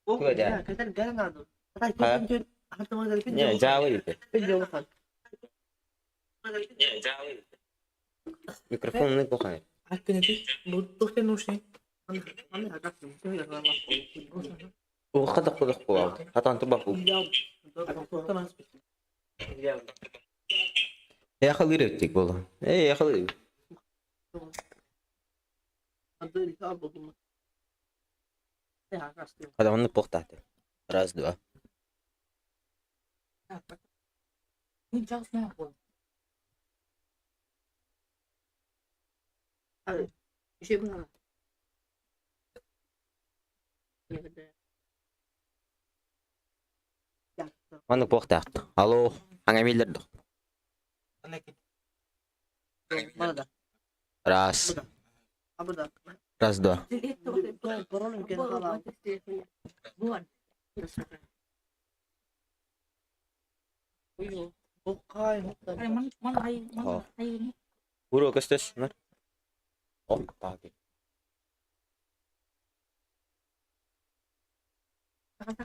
Tuh aja. Ya, kita jangan ngadu. Kata itu Hah? kan harta modal Ya, jauh itu. pinjau kan. Ya, jauh. Mikrofon ini kok kayak. Akhirnya sih butuh kan sih. Mana agak sih ya lama. Oh, kata aku. Kata antum baku. Pinjau. Agak foto mas. Ya, خلي ريتك والله. ايه يا خلي. Ada di kabel tuh. Ya, agak sih. هذا من البوق تحت. راس دوا. Ini jauh semua aku. Ada. Isi berapa? Ya, ada. Ya, من البوق تحت. الو. انا مين لدو. mana dah? راس. Apa dah? راس دوا. Itu Problem kan halal. bukan. Iyo. Bukai. Ada mana air Oh. ini? Buru kestes. Nah. Oh, pagi.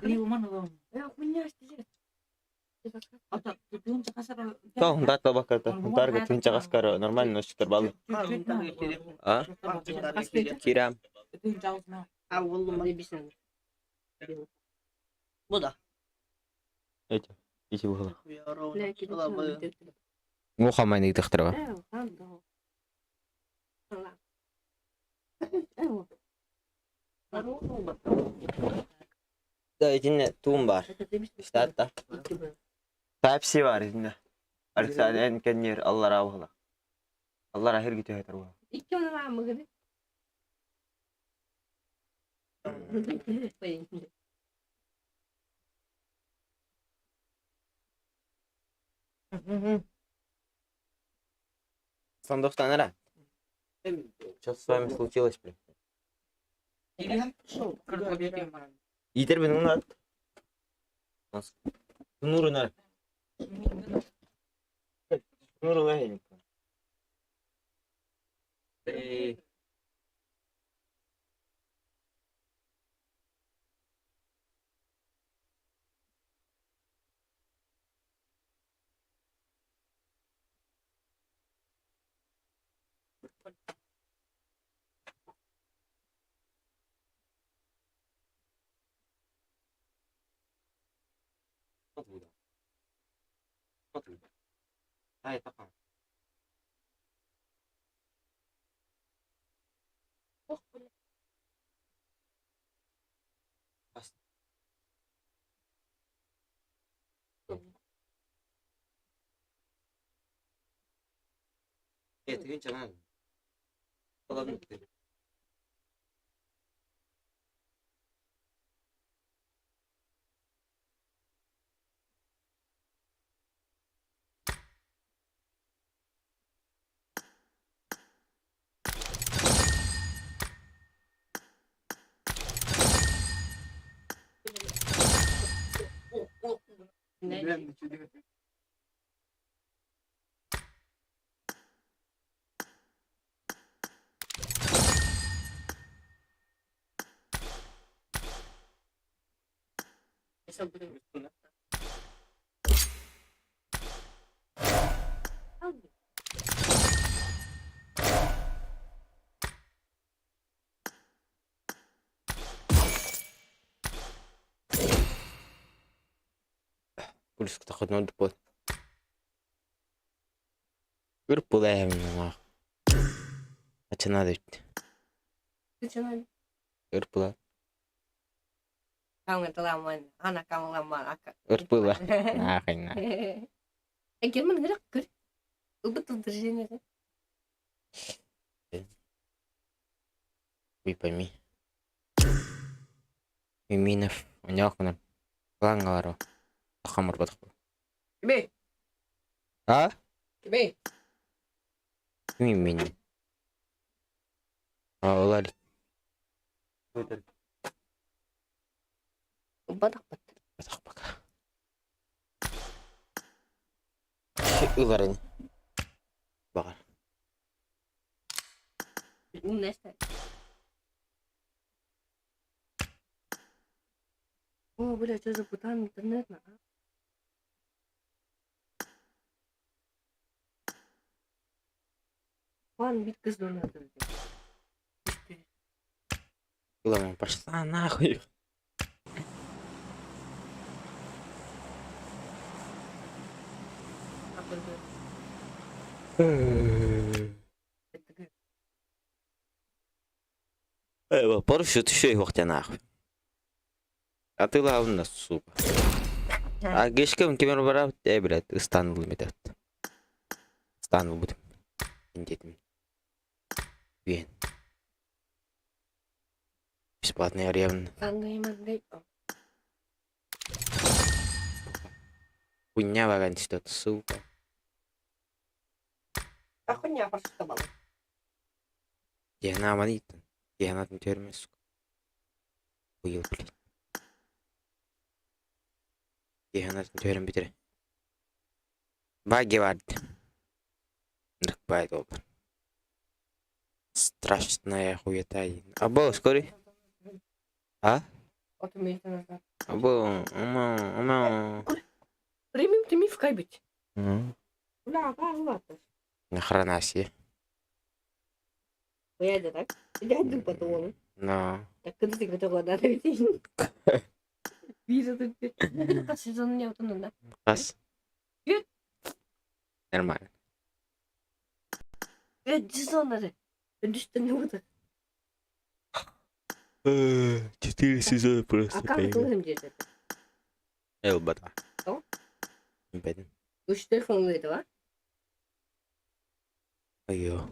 Liu mana bang? Ya punya sih. Atau tujuan cakasar. Kau hendak tahu bakal tuh. Ntar ke puncak askara normal nus terbalik. Ah, kiram. Itu jauh semua. Awal lu mali bisa. Mudah. Itu. Isi buah. Ya orang. مو خماني تختربها. ده يجينا تومبار. استاتا. Pepsi var içinde. Arıksan en kenyer Allah razı olsun. Allah rahir gitu ya terus. İki ona var mı gibi? Сандух танера. Что с вами случилось, блин? Итер бен унат. Нас. Нуру нар. Нуру лахин. هاي طبعا. بس. ايه تجين كمان. والله بنكتب. Polis takut nonton pot. Ürpüle hemen. Açına da gitti. Ürpüle. Kamu nggak lama, anak kamu lama akak. Ürpüle. Nah, kayaknya. Gimana gerak ger? Betul terjadi kan? Вы пойми. Миминов. У него кунар. План говорю. Хамур подход. Be, А? be. Мимини. А, ладно. Badak. Batak baka. Ular ini. Bakar. Nesta. О, блядь, что за путан интернет на? Пан бит кызду надо. Ладно, пошла нахуй. Парашют еще и вахтя нахуй. А ты главное, сука. А гешкем кемер бараб, блядь, Истанбул метод. Истанбул будем. Индетим. Вен. Бесплатный аревн. Хуйня ваган что-то, сука. А хуйня пошла. Я на манит. Я на тюрьме, сука. Хуел, блядь. Я на тюрьме битре. Баги вард. Дракбай добр. Страшная хуета. Або, скорей. А? Вот умеете назад. Або, Премиум ты миф кайбить. Ну, Бля, пожалуйста. нахрена себе. Поеду так. Дядю потом. Но. Так когда ты готова надо ведь. Вижу тут. Как сезон мне вот надо. Раз. Нет. Нормально. Сезон надо. Да что не вот. 4 сезона просто. А как ты должен делать? Элбата. Что? Беден. Вы что телефон этого? Айо.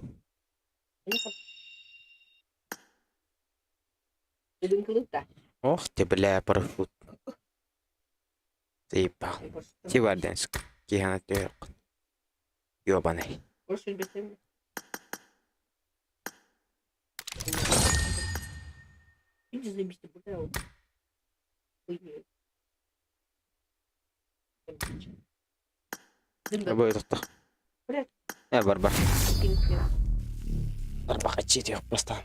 Один круто. Ох ты, бля, парашют. Заебал. Тиварденск. Кихана тёк. Ёбаный. Больше без тебя. Иди заебись, ты бутылку. Або это кто? Привет. Барба. Барба хотите их просто.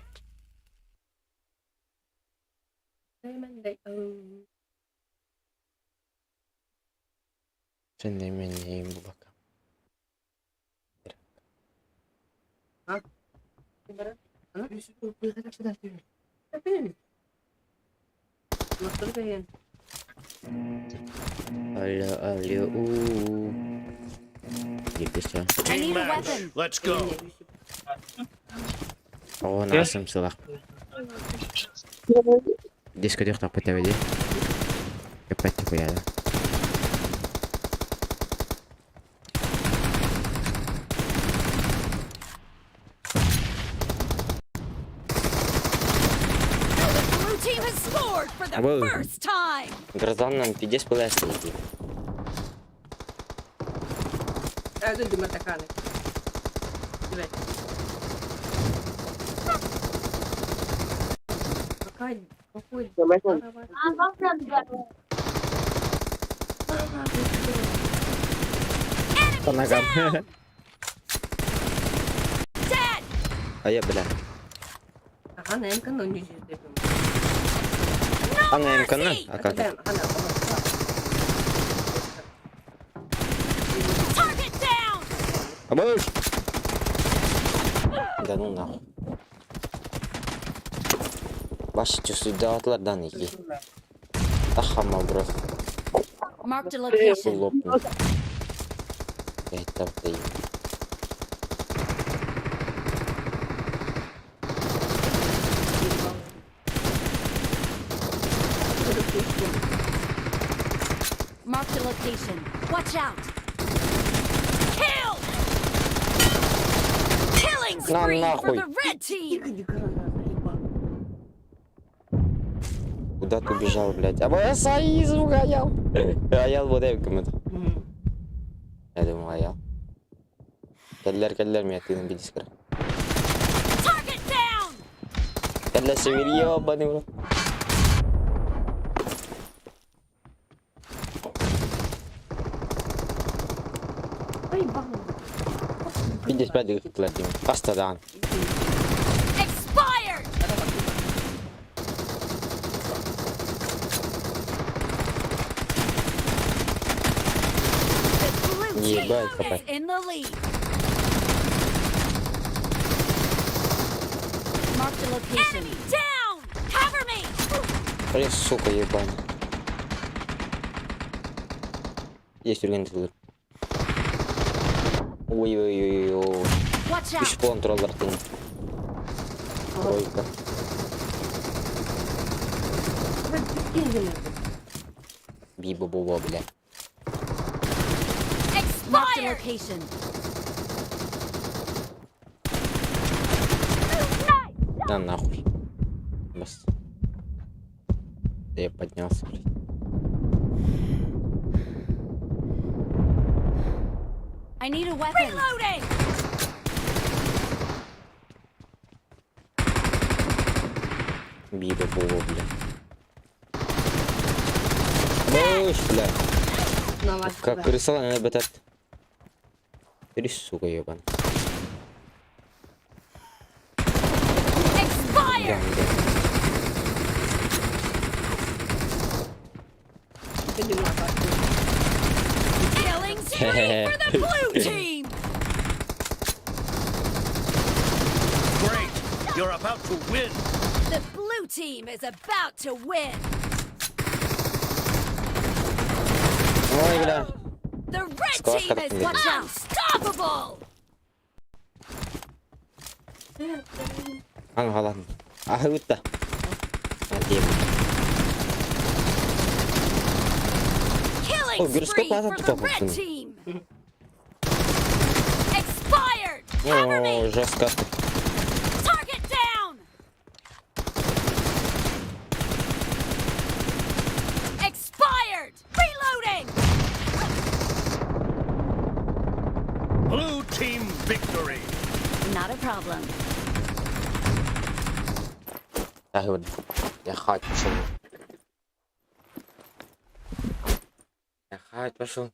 Şimdi meneyim bu bak. Alo. Gitti şu an. I need a weapon. Let's go. O nasıl silah? Дискотек так потеведи. Опять типа я. Blue team has scored for the Whoa. first time. Гражданам пиздец полезно. А, тут матаканы. Давай. Какой? По ногам. Dead. А я, бля. Ага, на МК, но не здесь. А на МК, а как? Target down. Абош! Да ну нахуй. Baş üstü dağıtlardan iki. Ahama bro. Marked a Full location. open. Yeter değil. Marked a location. Watch out. Kill. Killing spree for нахуй. the red team. Куда ты убежал, блядь? А моя Саиз угонял. Аял вот эв кем это? Я думал, аял. Келлер меня ты на Target down. Келлер север ебаный, бро. Видишь, пять келлер дим. Пастадан. Expired. ебать, is хп. in the lead. Mark the location. Enemy down! Cover me! Блин, сука, ебать. Есть организатор. Ой-ой-ой-ой. Watch Еще out! контроллер ты. Тройка. Биба-буба, бля. Mark the Expired! location. На нахуй. Бас. Да я поднялся, блядь. I need a weapon. Reloading! Биба-буба, бля. Ой, бля. На вас. Как рисовал, надо бы так. Сука, ебан. Expired! Killing spree for the blue team! Great! You're about to win! The blue team is about to win! Ой, бля. The red Скоро team так is не unstoppable! А ну ладно. Ага, вот-то. Killing Oh, гироскоп spree надо for the тупо red пацаны. team! Expired! Cover О, me! жестко. Target down! Expired! Reloading! Blue team victory! Not a problem. Так, вот. Я хать пошел. Я хать пошел.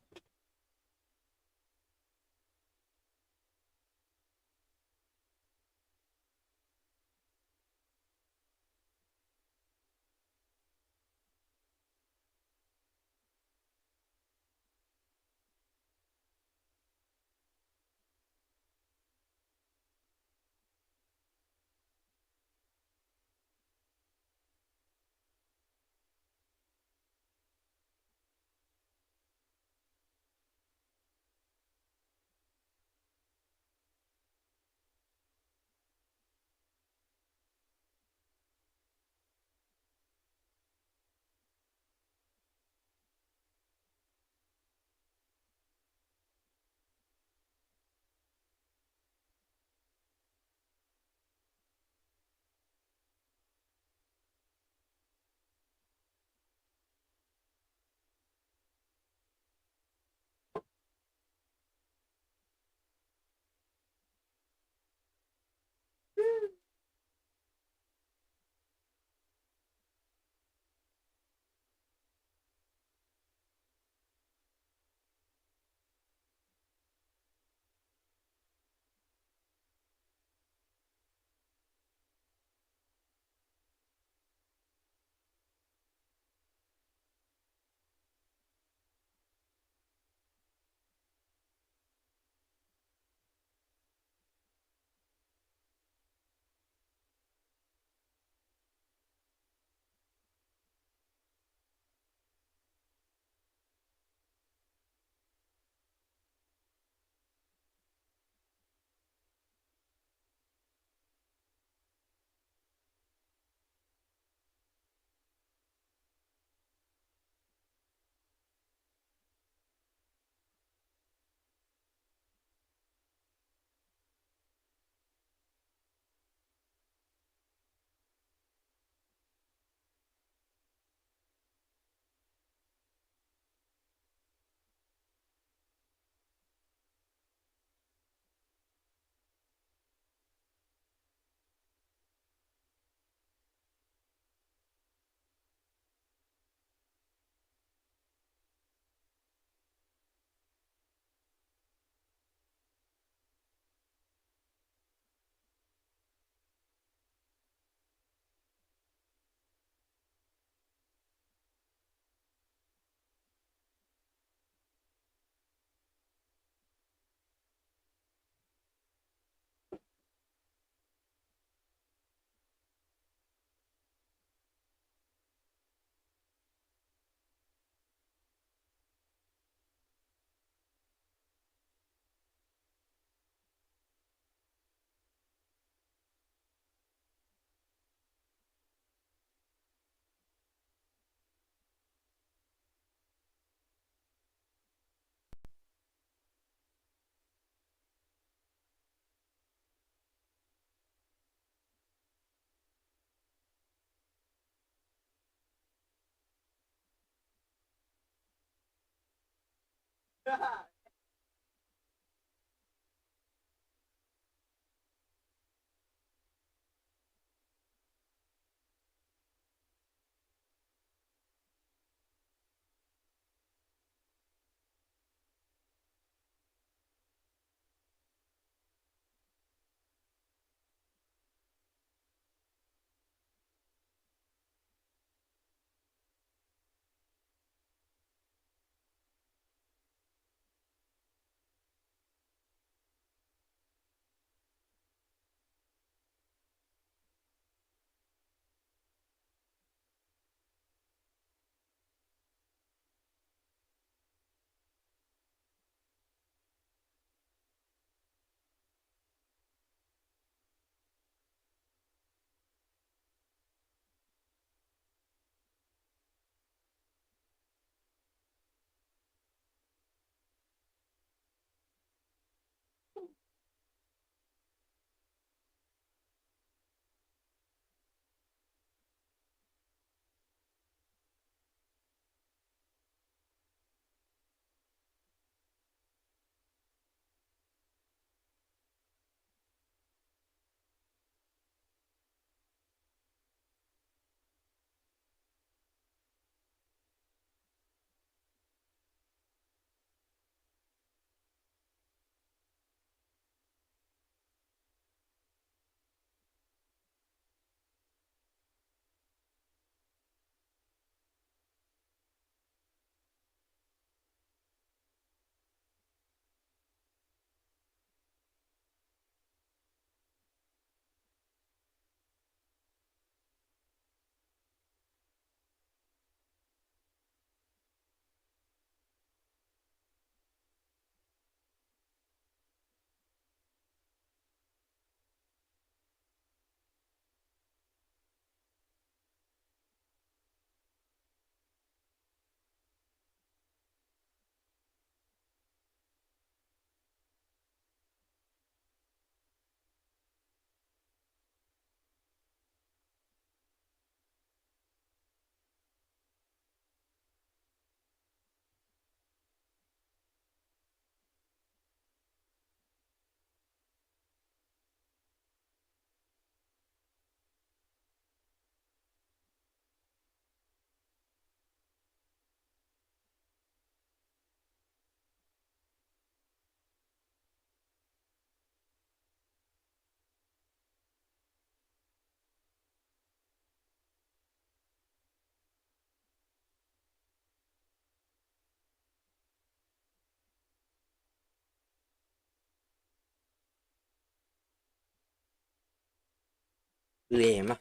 Lema.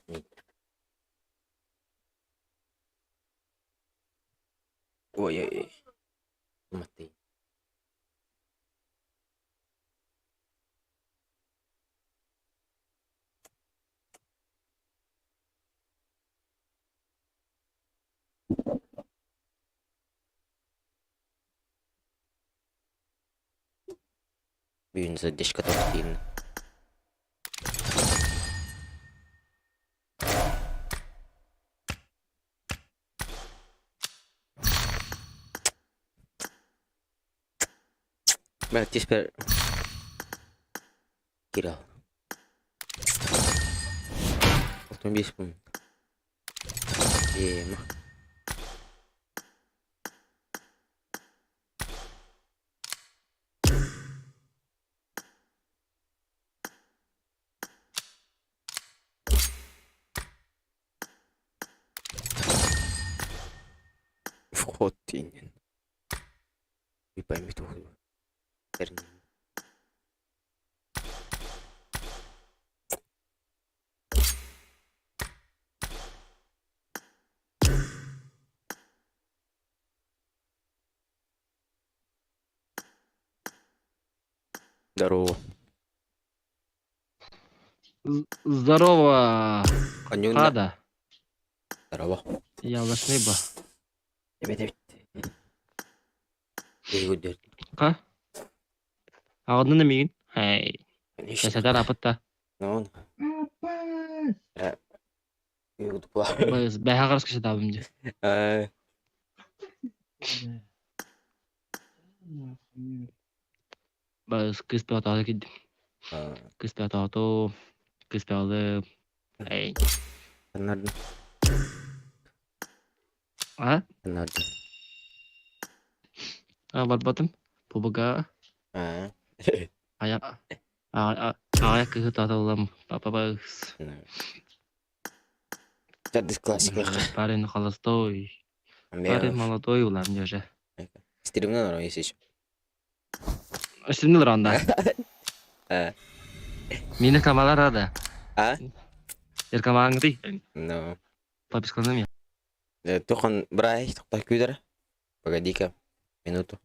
Oi, oi, oi. Matei. Yun sa dish ka din. Berarti kira. Потом без пун. Ема. Вход тинен. И пойми то. Верни. Здорово. Здорово, Конюнда. Хада. Здорово. Я Лашниба. Evet. İyi günler. Ка? Ағыдын емеген? Хай. Ne işin Кәсәтәр var? апытта. Ne oldu? İyi güldük var. Біз бәйға қарыс кәсәт абым де. Bas kız tao ki kız tao to kız tao le. Hey. Benar. Ha? Benar. Buat bottom. Pubaga. Ah. Ayak. Ayak kız tao lam. Papa bas. Jadis klasik lah. Parin холостой. Parin молодой ulan diyor. Стримнен orang isi. Şimdi randa. Mini kamalar ada. Ah? Rekaman ngerti? No. Tapi sekarang ya. Itu kan berai tak kudara. Pagadika. Minuto.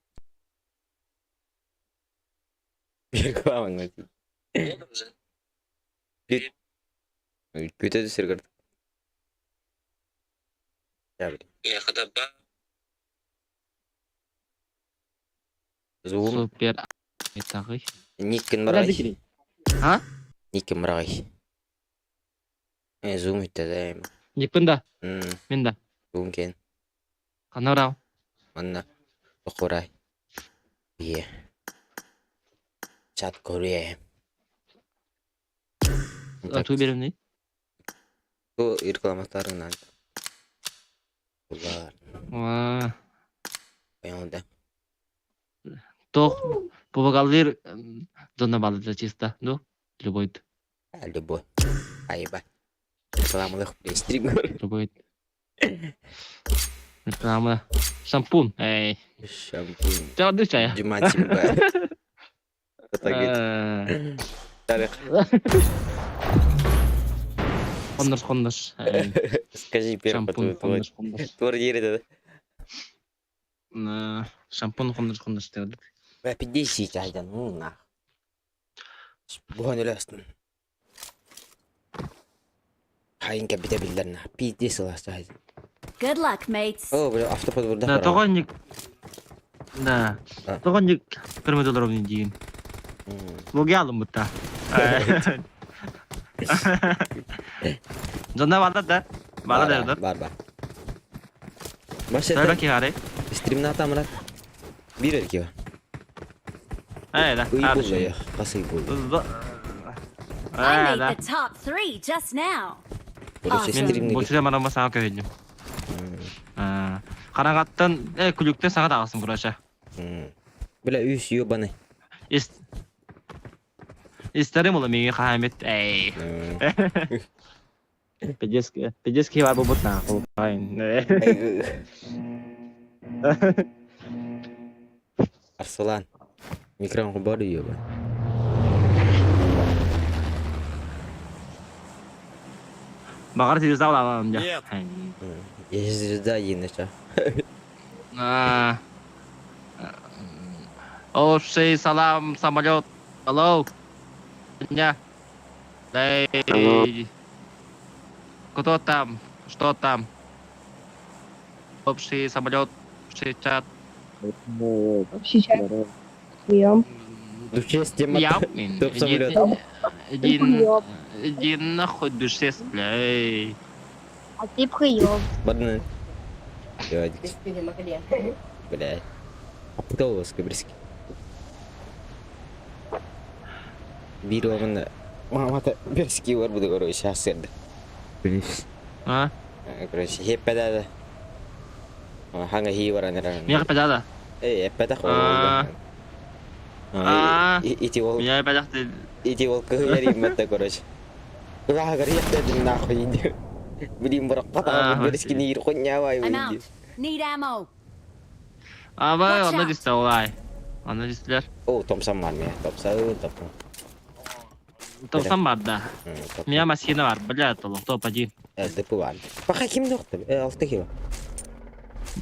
Biar gua aman mati. Kita tuh sirkat. Ya betul. Ya kata ba. Zoom. Supir itaki. Nikin berai. Hah? Nikin berai. Zoom itu dah. Nyipun dah. Minda. Mungkin. Kana raw. Mana? Korea. Iya. South Korea. Tu birim ni. Tuh irkalamatlar nanti. Ular. Wah. Yang udah. Tuh. Pubagallir zona balığı çista. No. Любойт. Ada boy. Ayo bah. Selamat di stream. Любойт. Reklama. Sampun. Hey. Shampoo. Jangan tuh saya. Jumat Simba. Kata gitu. Tarik. Kondos. Скажи первый Sampun твой. kondos. Твой это. Sampun kondos diyor. Бля, 50 айдан. Нах. Buhan öylestin. Hain kapita bildirna. PD selesai. Good luck, mates. Oh, böyle автопод burada. Да, тоғанник. Да. Тоғанник 1 $1 ровно дейін. Логи алым бұтта. Жонда барды да? Барды да? Бар. Söyle Başta ki gari. stream'ini atamlar. Bir erkeği var. Evet. Bu iyi buldu ya. Nasıl iyi buldu? I made the top 3 just now. Burası Awesome. stream'ini бұл сүре мана саңа көйдім. Қараңаттан күлікте саңа тағылсын бұраша. Böyle üs yiyor bana. İsterim ola менге қаймет. Педески бар бұл бұтна. Arslan. Mikrofon baru yiyor bana. Бағар телевизор аламын ja. Езда yine ça. Общий салам, самолет. Алло. Меня. Кто там? Что там? Общий самолет. Общий чат. Сейчас. Прием. Душес тема. Я. Топ самолет. Иди нахуй душес, бля. А ты прием. Бадны. Дядик. Бля. Aptal Kıbrıs. Bir oğlunda Muhammed'e bir ski var bu da görüyor şahsiyerde. А? Короче, hep bedava. Hangi hi var anıran? Меня педада. Hep bedava. İti ol kıyarım mette короче. Ulah garip dedim nahvi diyor. Bilim bırak patah bir ski nir konya vay I'm diyor. out. Need ammo. Ama Watch onda out. diste olay. Onda distiler. Oh, Thompson var mı ya? Thompson. Topsan var da. Меня маскина var. Бля, толық топ-1. Depo var. Bak kim nokta? Altta kim var?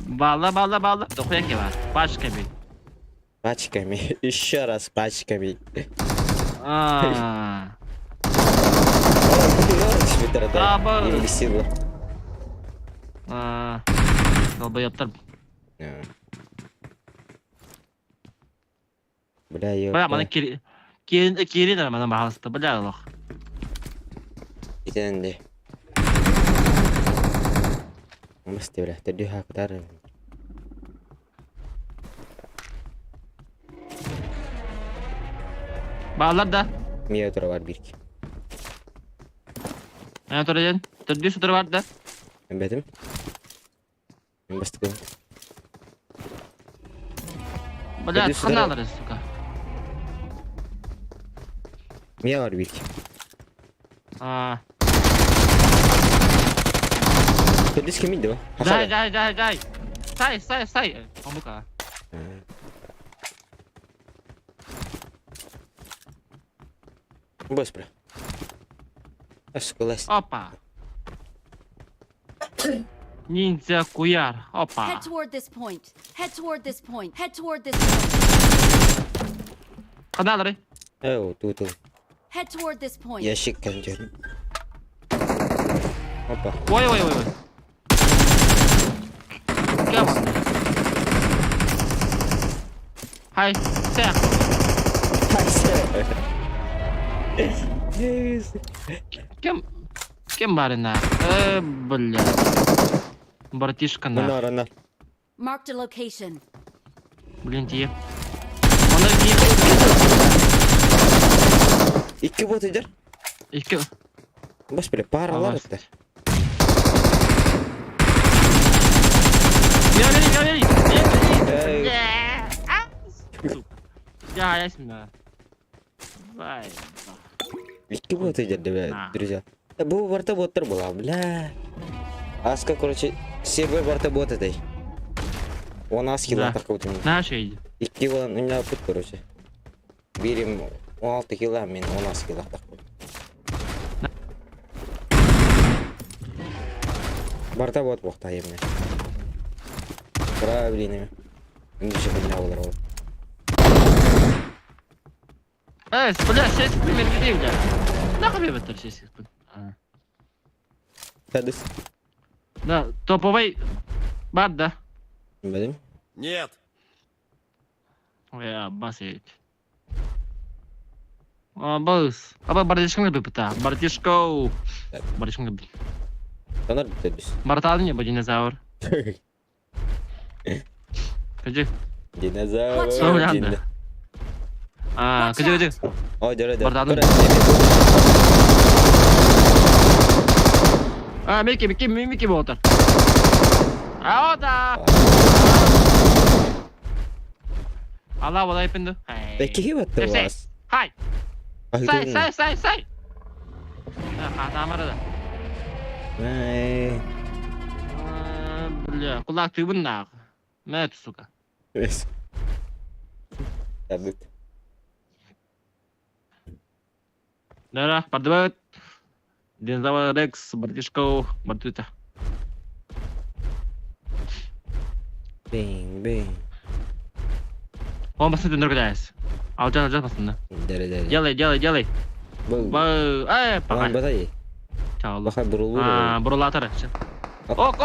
Bağla. Dokuya ki var. Başka bir. Пачками. Еще раз пачками. Aaa. Abi. İyi silo. Долбоёбтар. Бля, ёпта. Бля, мана Кирин мана бағалысты. Бля, лох. Итенде. Mesti bля, tadi aku taruh. Bağlar da. Mia tura var bir iki. Ben oturacağım. Türdü sudur var da. Ben bedim. Ben bastık onu. Bala Türdü sudur tıkana var. alırız suka. Mia var bir iki. Aa. Kudüs kimiydi o? Jay. Say. Kamuka. Bos bro. Sekolah. Opa. Ninja kuyar. Opa. Head toward this point. Head toward this point. Head toward this point. Kana alırız. Oh, tuh. Head toward this point. Yaşık kancar. Hoppa. Vay. Gel bak. Hay. Sen. Kim barina? Бля. Братишка на. Bunlar. Marked a location. Блин, тебе. Ona bir. İki bot eder. İki. Bos bile paralar Bas. etti. Gel. Ey. Ya şimdi. Vay. İki bot eder de be. Nah. Друзья. Bu varta botlar bola bля. Aska короче server varta bot eday. 10 kill Да. atak koydum. Ne şeydi? 2 kill у меня put короче. Birim 16 kill men 10 kill atak koydum. Varta bot boqta yemne. Правильно. Ничего не было. Evet, bля, 6 пример видео, бля. Нахуй я это 6 секунд. Тадыс. Да, топовый бат, да? Benim. Нет. Ya басить. Босс. Аба братишка не пыта. Братишка. Братишка не. Sana tadыс. Братал не бы динозавр. Кыжы. Dinozor. Что надо? Кыжы. О, дөрә. Браталым. Мики болтар. А, да. Allah bolay pindu. Peki hibat was. Hay. Say. Хата мырды. Бля, кулак тыбын нах. Мэт, сука. Yes. Tabut. Дара, подвод. Динозавр Рекс, братишка, братута. Bing. Он басын дендер кудайс. Алжан басында. Дәрә. Делай. Бұл. Ай, Lan пахай. baday. Чаулы. Баха бурулу. Бурулатыр. Ок.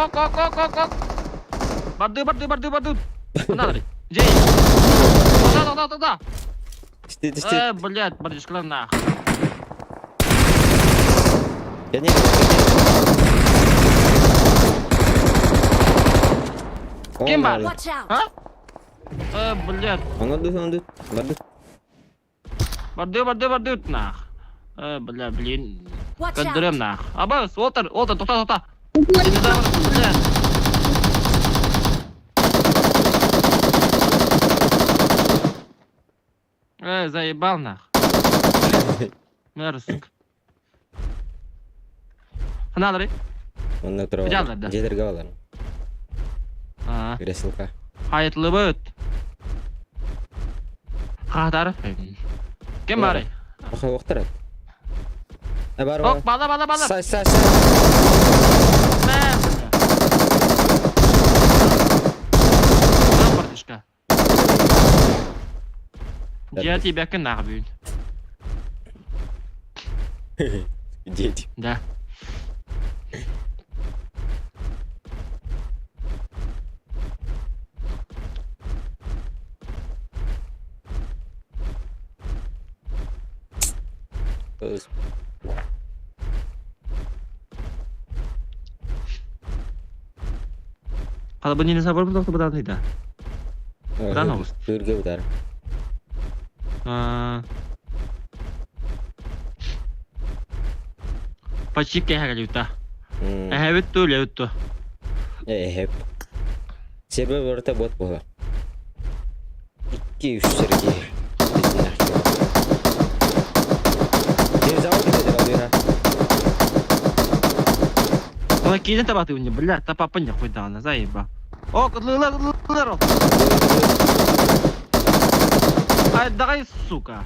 Барды. Куда? Жей. Да. Стит. Блядь, братишка нах. Я не. Кем бар? Watch out. Блядь. Он дут. Барды нах. Бля, блин. Watch out. Кандырым нах. Абас, отыр, тоқта. Динозавр, блядь. Заебал нах. Мерзк. Ханалары? Он на трава. Güzel verdi. Jelerge alalım. Ha. Resilka. Hayırlı böt. Kadar. Kim var? Baka vaktar. Var. Ok, bala. Say. Ben. Братишка. Я тебя нахуй. Дети. Да. Kalau begini sabar pun waktu bertahan tidak. Bertahan, Agus? Hırgı utar. Почти кеге люта. Hmm. Vittu löytty. Hep. Sebep orta bot bola. 2-3 sergi. Dia jauh kita jalan dia. Ой, кинь это баты у него, блядь, та папа не хуй дана, заеба. О, котлер. Ай, давай, сука.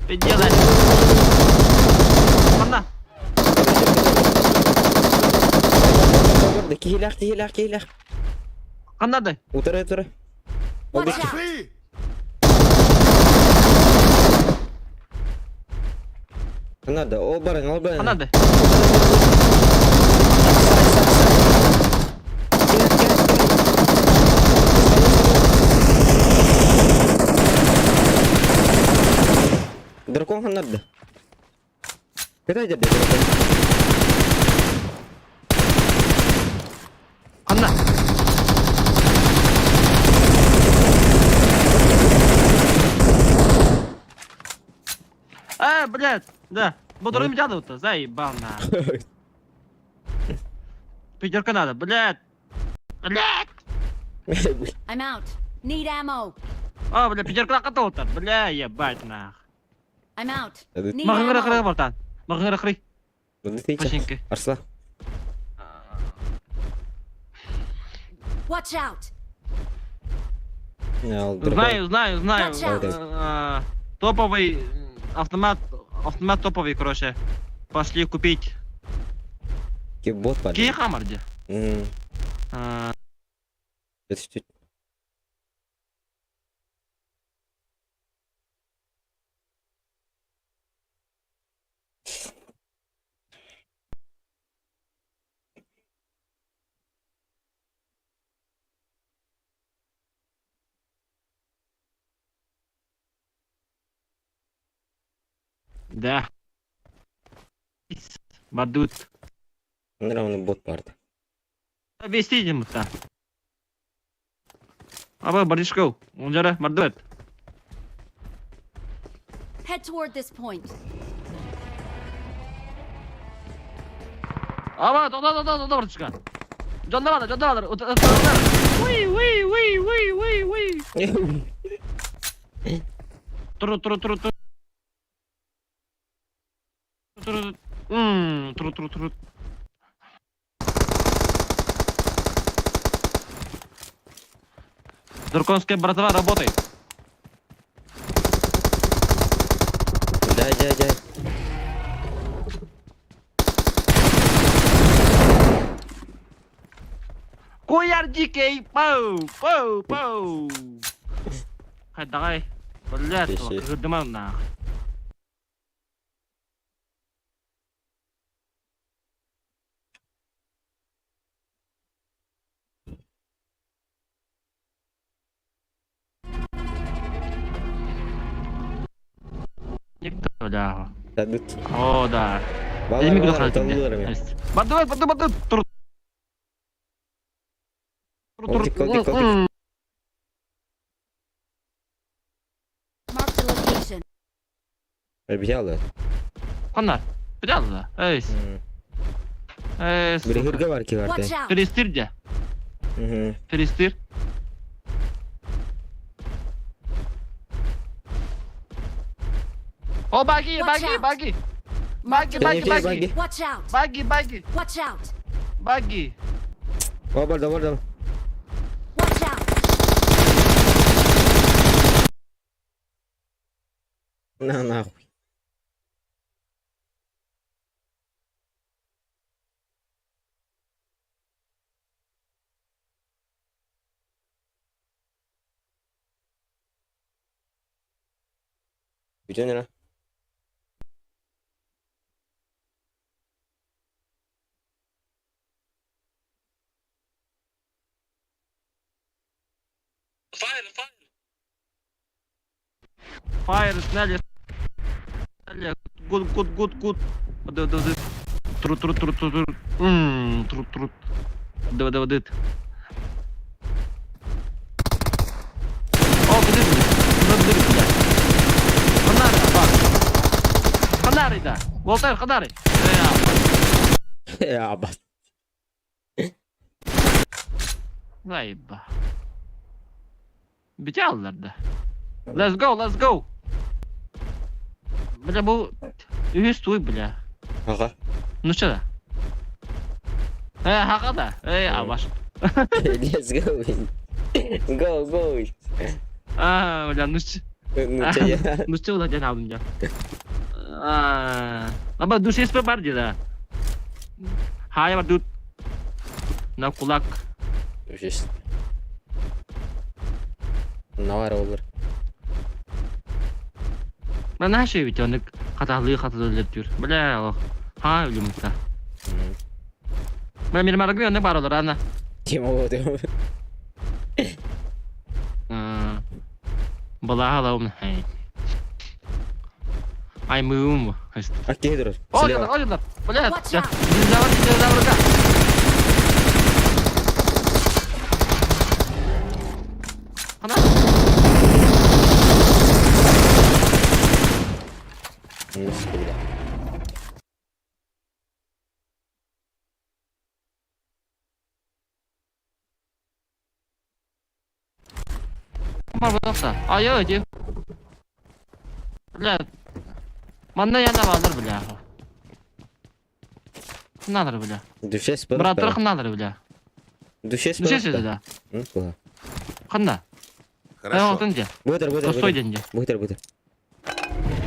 Ты делай. Mana? Hilak. Mana deh? Utara. Watch out! Flee! Kan ada. Oh, bareng. Mana deh? Drakon kan ada. Kita aja deh. Mana? Блядь, да. Буду медиану-то, заебал на. Пятерка надо, блядь. I'm out. Need ammo. О, бля, пятерка накатал-то, бля, ебать нах. I'm out. Aduh. Need Makan gerak-gerak ammo. Martan. Makan gerak-gerak. Nanti Пошеньки. Arslah. Watch out. Ya, Знаю. Watch out. Топовый автомат топовый, короче. Пошли купить. Bot pada. Какие хаммерди? Это чуть. Да. Бадут. Наверное, bot pada. Объясните ему-то. Абы, Баришков, он жара, мардует. Head toward this point. Аба, тоқта, Баришка. Жонда бадыр. Уй. Тұру. Тұру. Дурконская братва работает. Дай. Куяр дикий, пау. Хай, давай. Блядь, Пиши. кырдыман нах. Никто, бля. Tadut. О, да. Vallahi Elimi vallahi gösterdim tanıdılar de. ya. Neyse. Batı. Tur. Koltuk. Mark the location. Побежал, да? Kanlar. Biraz da. Eys. Biri hırga var ki Watch vardı. out. Filistir de. Filistir. O bagi. Watch out. Bagi. Watch out. Bagi. Watch out. Bagi. Oh, barda. Watch out. Нахуй. Где не? Fire, сняли. Good. Да. Тру. Тру. Да. О, подожди, блядь. Фонарь, бак. Фонарь, да. Волтер, фонарь. Ya bas. Zayıba. Bite aldılar da. Let's go, let's go. Bля, bu üst uy bля. Ага. Ну что да? Haka da. Avaş. Let's go. Go, go. Bля, ну что? Ну че я? Ну что udah jangan aldım ya. Apa dusis per da. Hai var dut. Na kulak. Just. Ne var olur? Ben her şeyi bitiyor. Katahlığı diyor. Bля, o. Ha ölüm usta. Ben benim aragı yönde var olur ana. Kim o diyor? Bala hala onu. Ay mıyım? Akih durur. Oyunlar. Bля. Watch out. Dinozavr ka. Ana. Nasıl böyle? Var burada. Ay öyle. Bля. Bana yana vardır bля. Nadir bля. Düşes bak. Bratlar nadir bля. Düşes bak. Düşesiz da. Ну, Qanda? Хорошо. Otunca. Budur, budur. Dostoy denge. Budur, budur.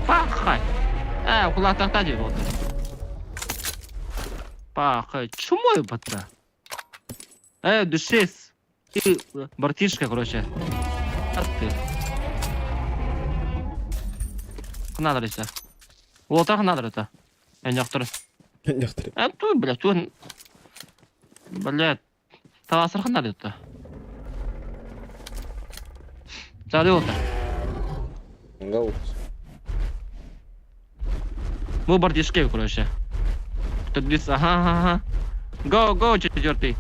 Пахай. Kulak takta diyor oldu. Пахай. Чумой батта. Düşes. Ты братишка, короче. Ты. Надо ли это? Вот так надо это. Я не автор. Yoktur. Тут, блядь, тут. Блядь. Таласыр надо это. Сады oldu. Go. Мы братишки, короче. Тут здесь, ага. Go, четвертый.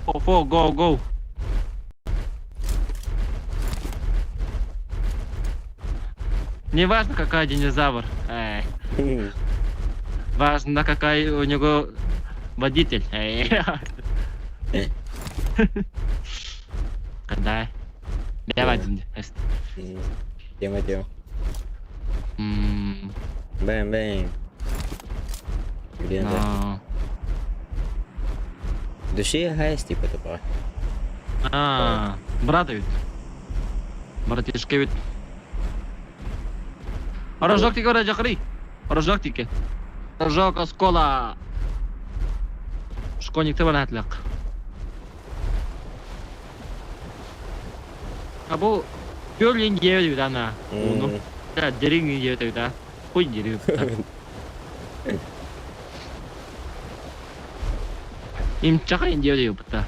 Go. Не важно, какая динозавр. Важно, какая у него водитель. Когда? Давай, Тема. Бэм. Блин, да. Души хайс типа тупо. Брат ведь. Братишка ведь. Рожок тики говоря, жахри. Рожок тики. Рожок оскола. Школьник ты ванатлак. А бу Берлин девять ведь она. Ну, да, деревни девять да. Хуй деревья. Имчаха девять да.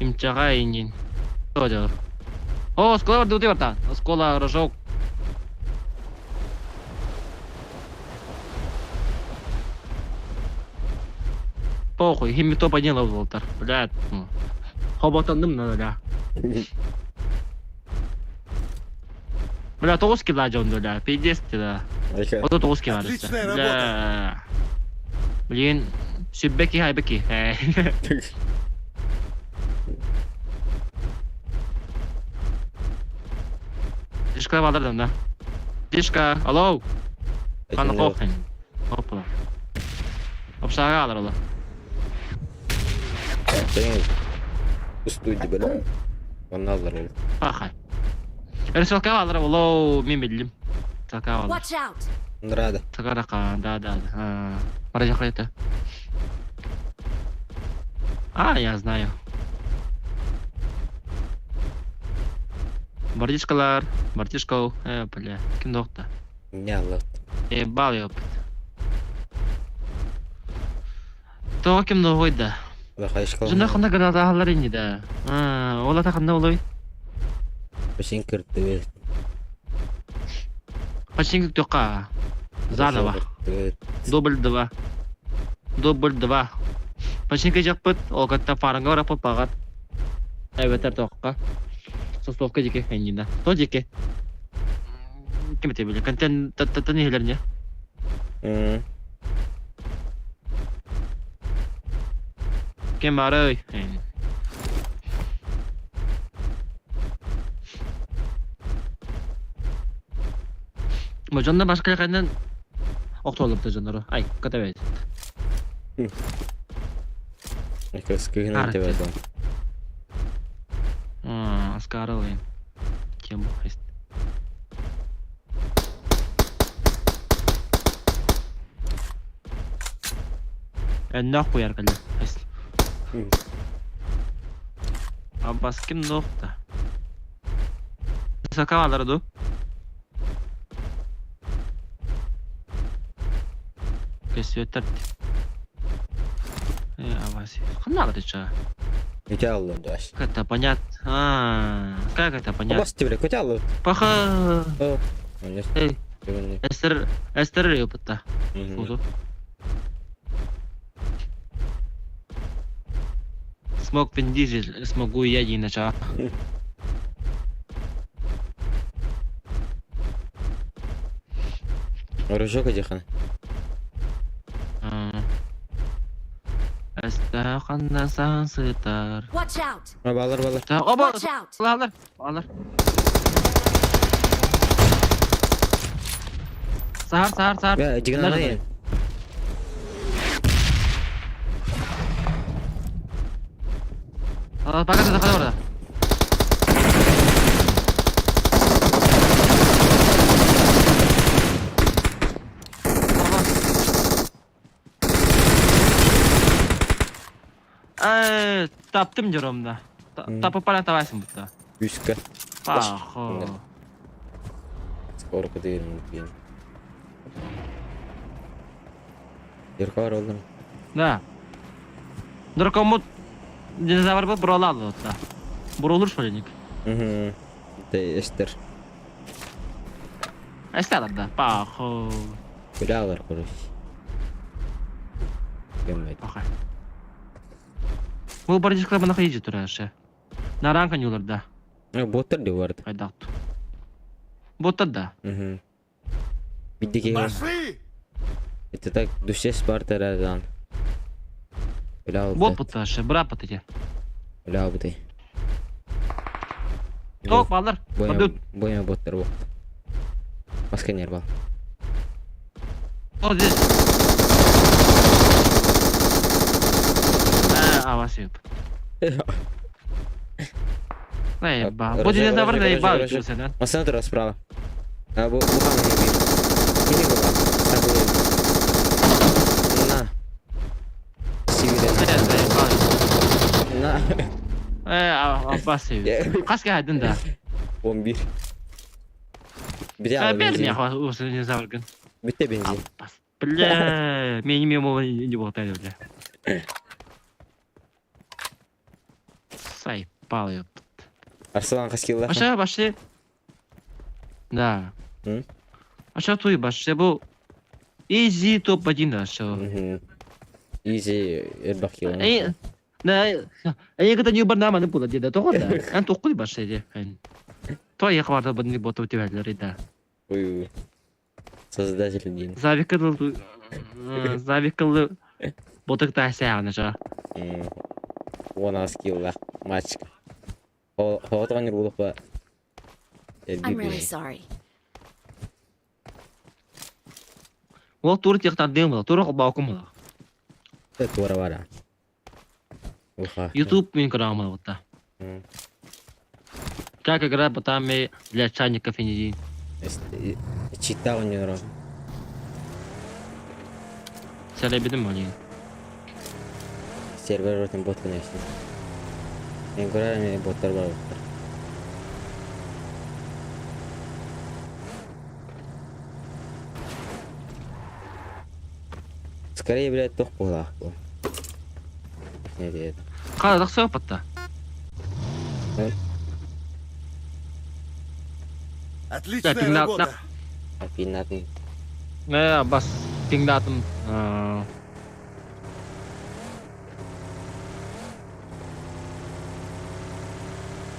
Имчаха инин. Что О, скола var dute var Скола рожок. Похуй, химито подняла в алтарь. Блядь. Хоботанdım надо, да. Бля, тоски ладжон, да. Пиздец, да. Вот тут тоски var. Отличная Бля. Блин, sübbeki haybeki. Дишка валырдым да. Дишка, алло. Қаны қоқын. Опа. Опшаға алыр олы. Студия, бля. Ваналар. Пахай. Рисалқа алыр олу мен білдім. Салқа алыр. Watch out! Нрада. Сақарақа, да. Мара жаққа ета. Я знаю. Братишкал, бля, киндоқта. Не алат. Бал ёпт. То кимді қойды. Лахайшкал. Жында қында гранат ағалар енді да. Ола тақында олай. Пашин кірді. Почти тоқа. Заново. Дубль 2. Почти жақпыт. Ол қатта фарынға орапы бағат. Әйбеттер тоққа. Состовка жеке әйнеді. То жеке. Кем өте білі? Контент тәттін егелеріне. Kim var ey? Bu canına başka yerden okta olup da canları. Ay, kata evet. Скрин Арте. тебе там. Аскара ойын. Кем bu? Hayst. Ennak koyar kaldı. Hayst. Abbas kim nokta? Sakavaları do. Кесветер. Аваси. Хана гача. Көте алды даш. Как это понятно? Как это понятно? Бас тебе көте алды. Паха. О. Онес. Эй, Дегенде. эстер ёпта. Фото. Смог Вин Дизель, смогу и я иначе. Оружие кадихан. Эстаханна сансытар. Watch out! Балар. Оба! Watch out! Балар. Сар. Я дигнан. Пока ты заходи orada. Taptım diyorum da. Tapıp bana tavaysın burada. Üstka. Paho. Скоро кадырын кейін. Еркар олдым. Да. Дракомут динозавр был буралал вот да. Буралур шольник. Ты эстер. Эстелар да. Пахо. Кулялар короче. Gelmedi. Пахай. Бұл бардишкалар бана хайжи турашы. Наранка нюларда. Боттар да vardı. Айдакту. Боттар да. Bir de ki Пошли! это так душе Спартарадан. Бот путашы. Бра путаде. Öyle bu değil. Ток балдар. Бадут. Boyama botlar bu. Başka yer var. О, здесь. Авасип. Наеба. Рожа, Бо динозавр рожа, наебал рожа. сюда. Masana dur sправа. Bu kan ne bir. Yine bu kan. Na. Sivile. Na. Авасип. Kaç geldin de? 11. Bir de al Benim benzin. ya o dinozavr gün. Bitti benzin. Бля, меня мимо не болтай, бля. Сайпал, ёп. Арслан kaskilla. Aşağı başlı. Да. Hı? Aşağı tuy başlı bu. Easy top один да aşağı. Easy erbak yıl. Эй, да. Эй, когда не барнама не было, деда, то да. Ан токуй başlı. То я хватал бы не ботов теверлер, да. Ой. Создатель день. Завикал боток та сяна жа. 10 killa maç. Hava tanır bulup ba. I'm really sorry. Ол тур тектан дем был, тур баукум был. Это вара. Уха. YouTube мен канал вот та. Как играть ботами для чайников и не. Читал не норм. Söyle mi? Server rotin bot connection. En görer mi botlar var. Скорее, блядь, тох пулах. Нет. Када так все патта. Отличная пигнал, работа! Пинатный. Не, бас пингдатым.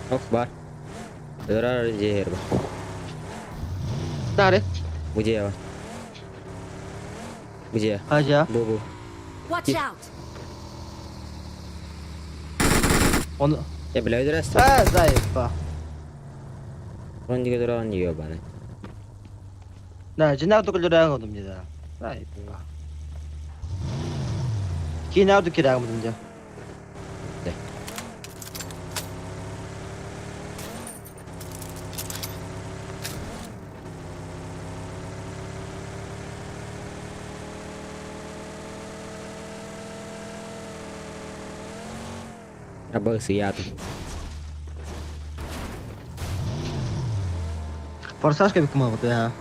Ох, бар. Дырар зehir бар. Даре. Где я? Где? Аja. Бу-бу. Watch out! Onu Ya bile ödürəsin. zayıf bak. Son diye duran yiyor bana. Ne cenab dokuluran oldum ya. Zayıf bak. Ki nerede kiram bunca? Abang siap. Forsаж gibi kuma oldu ya.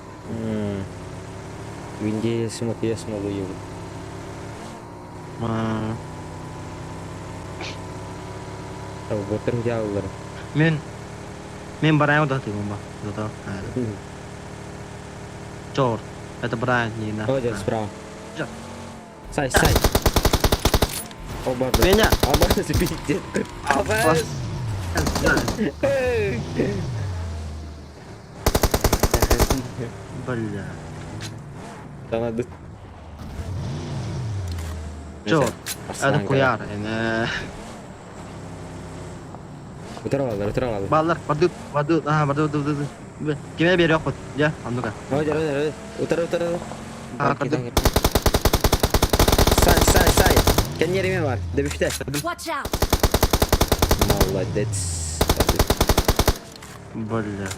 Windy smooth small yuk. Tahu boter jauh ber. Men бараем udah tim mbak. Tuh. Cor. Это Брайан не на. Oh jadi sправа. Ja. Sai. Obat. Меня. Abang sepijit. Abang. Бля. Sama tuh. Cor. Это хуяр. Putar awal. Ballar. Badu. Badu. Kime bir yok bu. Ya, anlık. Oh jadi. Utar. Ha, kadın. Say. Kan yerime var. Debüşte. Watch out! Молодец. Бля.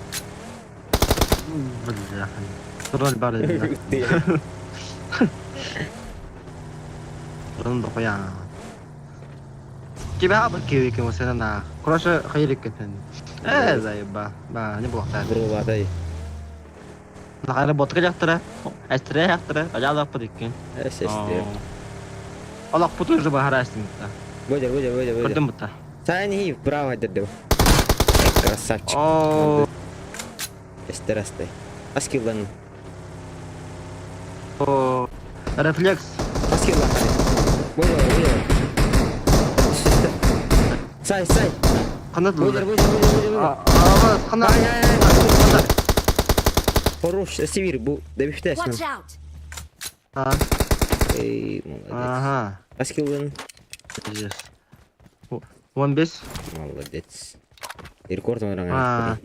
Тролль бар еді. Бұрын да қоян. Тебе бір кеу екен осы на. Құрашы қайыр екен. Зайба. Ба, не бұлақтар. Буруладай. Нағайры ботқа жақтыра. Әстіре жақтыра. Ажалақ бұд екен. Эсестер. Алақ бұты уже бағара әстің. Бодер. Көрдім бұта. Сани право дедев. Красавчик. Эстерастай. Аскилан. Рефлекс. Аскилан. Бодер. Сай. Қанат Бодер. Қанат. Хорош, севир, бу дебюштес. Watch out! Эй, молодец. Ага. Аскилан. 15. Молодец. Рекорд orang.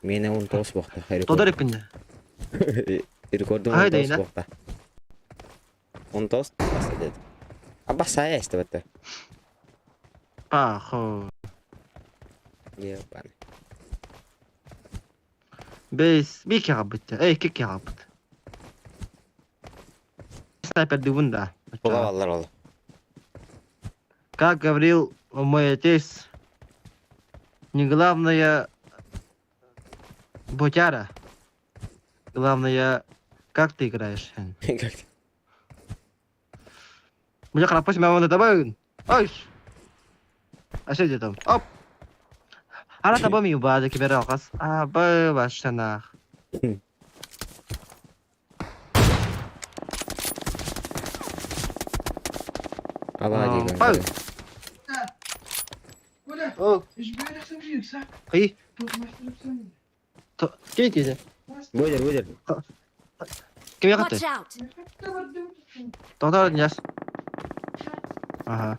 Мені он тоос боқта. Тодар екінде. Рекорд он Haydi тоос yine. боқта. Он тоос баса деді. Абба saya işte бәтті. Хо. Ебаны. Бейс. Bir kere bitti. İki kere bitti. Снайпер дивында. Бұға балар ол. Как говорил мой отец, не главное ботяра, главное, как ты играешь. Мне қарап қойсын, мамамды табайын. Ой! Аша де там. Оп! Ара табамын бады кебер алқас. Абы башанақ. Ала деген. Ой! Қи? Кей дейді? Бодер. Кеме Watch қатты? out! Тоқтар жас. Аха.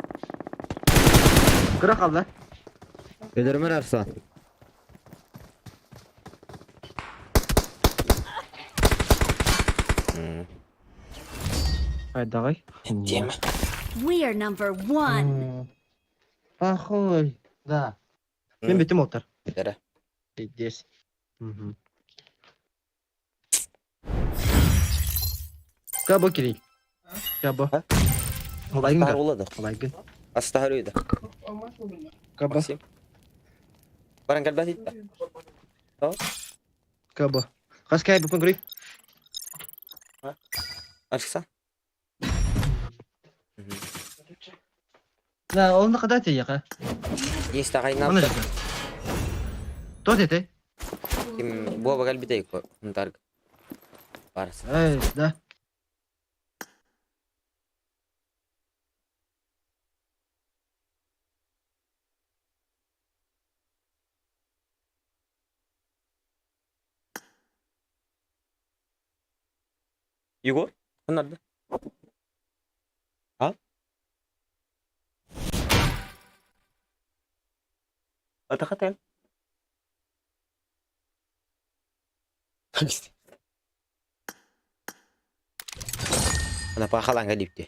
Кірі қалды. Ödürmen Arslan. Қайдағай? Дем. We are number one. Ахой. Да. Мен бетім отыр. Бедері. Дес. Кабы керей. Кабы. Олайын Астахар да. oladı. Олайын. Астахар öydü. Кабы. Максим. Баран kalbat itti. Кабы. Қас кәй бұпын керей. Açıksan. Да, оны қада тей яқа. Есть ағайын Оны алды. жақы. Тот еті? Kim bu bakal bir tek ntar. Parası. Да. Егор? Он nerede? Ha? Atakatel. Kenapa kalah nggak dip dia?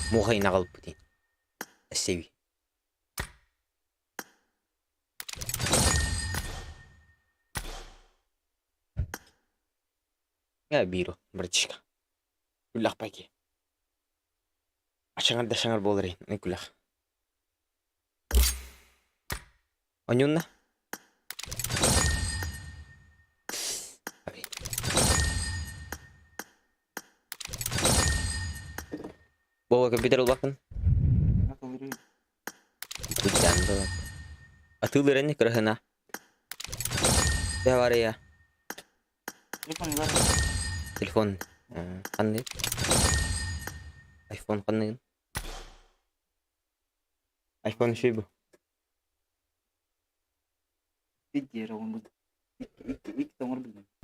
Mukha inakal putin. Sevi. Ya biro, братишка. Күлләк паки. Ашаңар да шаңар болыр ен, не күлләк. Онюнна? Bawa компьютер bakın. Hujan tuh. Atuluran kerana. Ya var ya. Telepon. Kan nih. iPhone kan nih. iPhone şey bu. Video orang ilk nomor